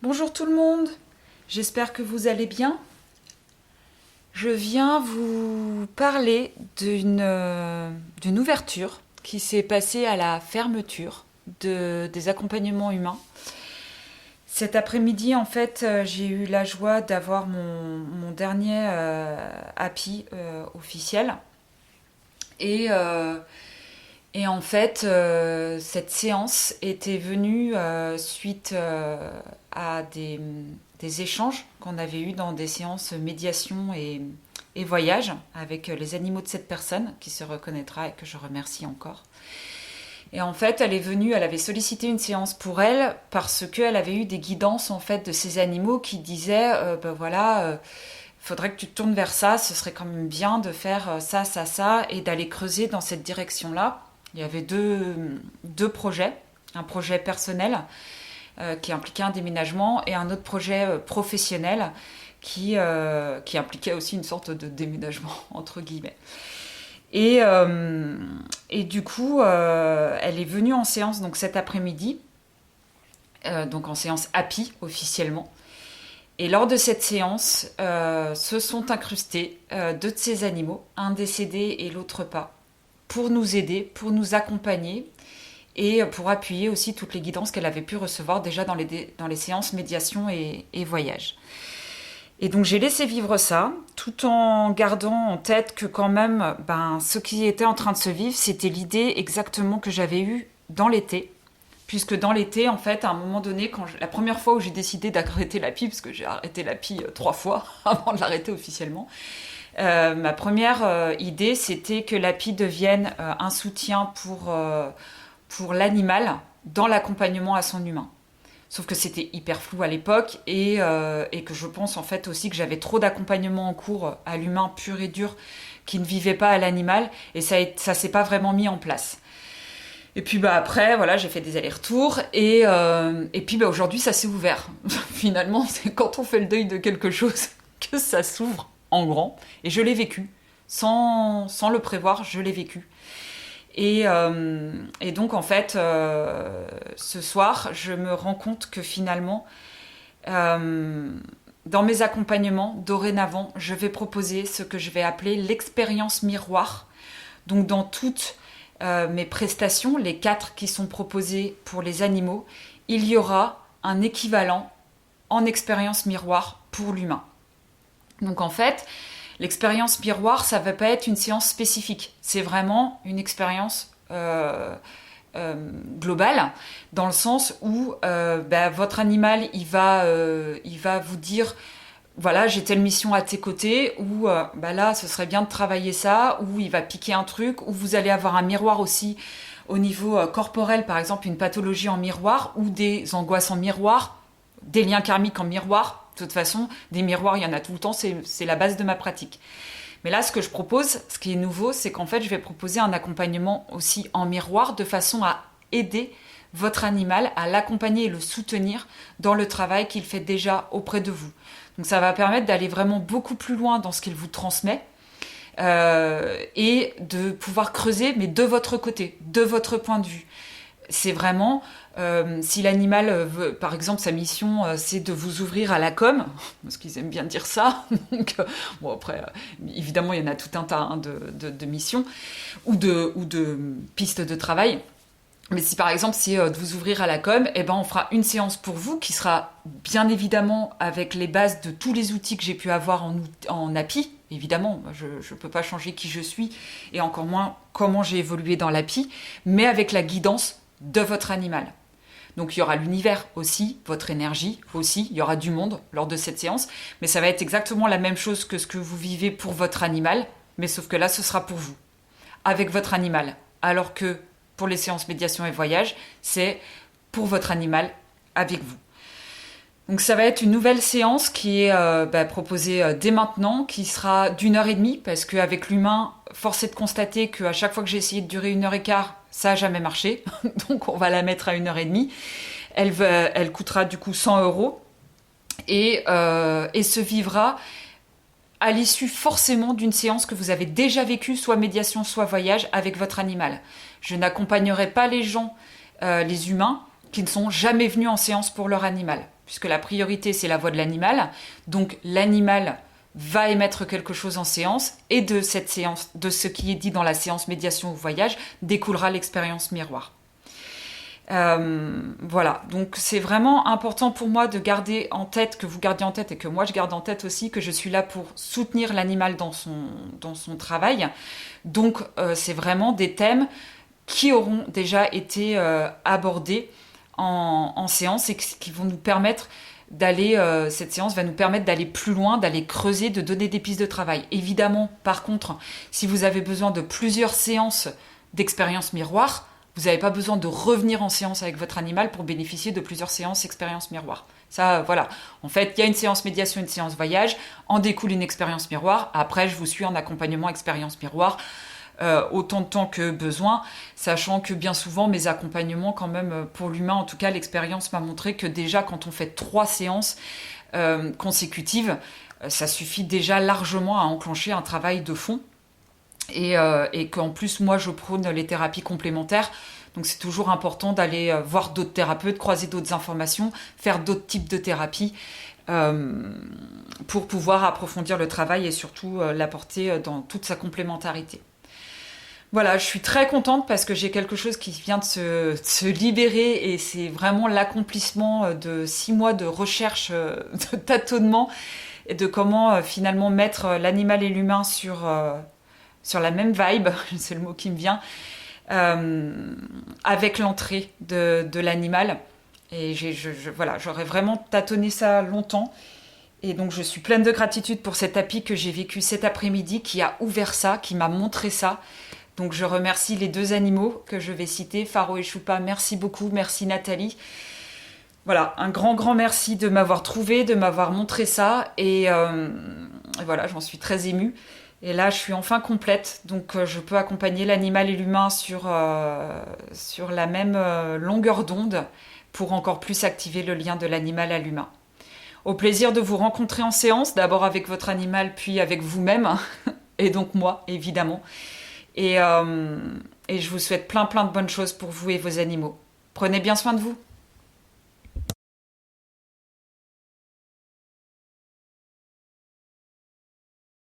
Bonjour tout le monde, j'espère que vous allez bien. Je viens vous parler d'une ouverture qui s'est passée à la fermeture des accompagnements humains. Cet après-midi, en fait, j'ai eu la joie d'avoir mon dernier happy officiel. Et, euh, et en fait, cette séance était venue suite à des échanges qu'on avait eus dans des séances médiation et voyage avec les animaux de cette personne qui se reconnaîtra et que je remercie encore. Et en fait, elle avait sollicité une séance pour elle parce qu'elle avait eu des guidances en fait de ces animaux qui disaient, faudrait que tu te tournes vers ça, ce serait quand même bien de faire ça, ça, ça, et d'aller creuser dans cette direction-là. Il y avait deux projets, un projet personnel qui impliquait un déménagement et un autre projet professionnel qui impliquait aussi une sorte de déménagement, entre guillemets. Et, euh, et du coup, elle est venue en séance donc cet après-midi, donc en séance happy officiellement. Et lors de cette séance, se sont incrustés deux de ces animaux, un décédé et l'autre pas, pour nous aider, pour nous accompagner et pour appuyer aussi toutes les guidances qu'elle avait pu recevoir déjà dans les séances médiation et voyage. Et donc j'ai laissé vivre ça, tout en gardant en tête que quand même, ce qui était en train de se vivre, c'était l'idée exactement que j'avais eue dans l'été. Puisque dans l'été, en fait, à un moment donné, la première fois où j'ai décidé d'arrêter la PI, parce que j'ai arrêté la PI 3 fois avant de l'arrêter officiellement, ma première idée, c'était que la PI devienne un soutien pour l'animal dans l'accompagnement à son humain. Sauf que c'était hyper flou à l'époque et que je pense en fait aussi que j'avais trop d'accompagnement en cours à l'humain pur et dur qui ne vivait pas à l'animal et ça s'est pas vraiment mis en place. Et puis après, voilà, j'ai fait des allers-retours et puis aujourd'hui ça s'est ouvert. Finalement, c'est quand on fait le deuil de quelque chose que ça s'ouvre en grand. Et je l'ai vécu, sans le prévoir, je l'ai vécu. Et donc en fait, ce soir, je me rends compte que finalement, dans mes accompagnements, dorénavant, je vais proposer ce que je vais appeler l'expérience miroir. Donc dans toutes mes prestations, les 4 qui sont proposées pour les animaux, il y aura un équivalent en expérience miroir pour l'humain. Donc en fait, l'expérience miroir, ça ne va pas être une séance spécifique. C'est vraiment une expérience globale, dans le sens où votre animal, il va vous dire, voilà, j'ai telle mission à tes côtés, ou là, ce serait bien de travailler ça, ou il va piquer un truc, ou vous allez avoir un miroir aussi au niveau corporel, par exemple, une pathologie en miroir, ou des angoisses en miroir, des liens karmiques en miroir. De toute façon, des miroirs, il y en a tout le temps, c'est la base de ma pratique. Mais là, ce que je propose, ce qui est nouveau, c'est qu'en fait, je vais proposer un accompagnement aussi en miroir de façon à aider votre animal, à l'accompagner et le soutenir dans le travail qu'il fait déjà auprès de vous. Donc ça va permettre d'aller vraiment beaucoup plus loin dans ce qu'il vous transmet et de pouvoir creuser, mais de votre côté, de votre point de vue. C'est vraiment, si l'animal veut, par exemple, sa mission, c'est de vous ouvrir à la com, parce qu'ils aiment bien dire ça. Donc, bon, après, évidemment, il y en a tout un tas de missions ou de pistes de travail. Mais si par exemple c'est de vous ouvrir à la com, on fera une séance pour vous qui sera bien évidemment avec les bases de tous les outils que j'ai pu avoir en API. Évidemment, je ne peux pas changer qui je suis et encore moins comment j'ai évolué dans l'API, mais avec la guidance de votre animal. Donc il y aura l'univers aussi, votre énergie aussi, il y aura du monde lors de cette séance, mais ça va être exactement la même chose que ce que vous vivez pour votre animal, mais sauf que là ce sera pour vous, avec votre animal, alors que pour les séances médiation et voyage, c'est pour votre animal, avec vous. Donc ça va être une nouvelle séance qui est proposée dès maintenant, qui sera d'1h30, parce qu'avec l'humain, force est de constater qu'à chaque fois que j'ai essayé de durer 1h15, ça n'a jamais marché. Donc on va la mettre à 1h30. Elle coûtera du coup 100 € et se vivra à l'issue forcément d'une séance que vous avez déjà vécue, soit médiation, soit voyage, avec votre animal. Je n'accompagnerai pas les gens, les humains, qui ne sont jamais venus en séance pour leur animal. puisque la priorité, c'est la voix de l'animal. Donc, l'animal va émettre quelque chose en séance, et de cette séance, de ce qui est dit dans la séance médiation ou voyage, découlera l'expérience miroir. Voilà, donc c'est vraiment important pour moi de garder en tête, que vous gardiez en tête et que moi je garde en tête aussi, que je suis là pour soutenir l'animal dans son travail. Donc c'est vraiment des thèmes qui auront déjà été abordés en séance et qui vont nous permettre d'aller, cette séance va nous permettre d'aller plus loin, d'aller creuser, de donner des pistes de travail. Évidemment, par contre, si vous avez besoin de plusieurs séances d'expérience miroir, vous n'avez pas besoin de revenir en séance avec votre animal pour bénéficier de plusieurs séances expérience miroir. Ça, voilà. En fait, il y a une séance médiation, une séance voyage, en découle une expérience miroir. Après, je vous suis en accompagnement expérience miroir, autant de temps que besoin, sachant que bien souvent, mes accompagnements, quand même, pour l'humain, en tout cas, l'expérience m'a montré que déjà, quand on fait 3 séances consécutives, ça suffit déjà largement à enclencher un travail de fond. Et qu'en plus, moi, je prône les thérapies complémentaires. Donc, c'est toujours important d'aller voir d'autres thérapeutes, croiser d'autres informations, faire d'autres types de thérapies pour pouvoir approfondir le travail et surtout l'apporter dans toute sa complémentarité. Voilà, je suis très contente parce que j'ai quelque chose qui vient de se libérer et c'est vraiment l'accomplissement de 6 mois de recherche, de tâtonnement et de comment finalement mettre l'animal et l'humain sur la même vibe, c'est le mot qui me vient, avec l'entrée de l'animal. Et voilà, j'aurais vraiment tâtonné ça longtemps. Et donc je suis pleine de gratitude pour cet tapis que j'ai vécu cet après-midi, qui a ouvert ça, qui m'a montré ça. Donc je remercie les 2 animaux que je vais citer, Faro et Choupa, merci beaucoup, merci Nathalie. Voilà, un grand merci de m'avoir trouvé, de m'avoir montré ça. Et voilà, j'en suis très émue. Et là, je suis enfin complète, donc je peux accompagner l'animal et l'humain sur la même longueur d'onde pour encore plus activer le lien de l'animal à l'humain. Au plaisir de vous rencontrer en séance, d'abord avec votre animal, puis avec vous-même, et donc moi, évidemment. Et je vous souhaite plein de bonnes choses pour vous et vos animaux. Prenez bien soin de vous.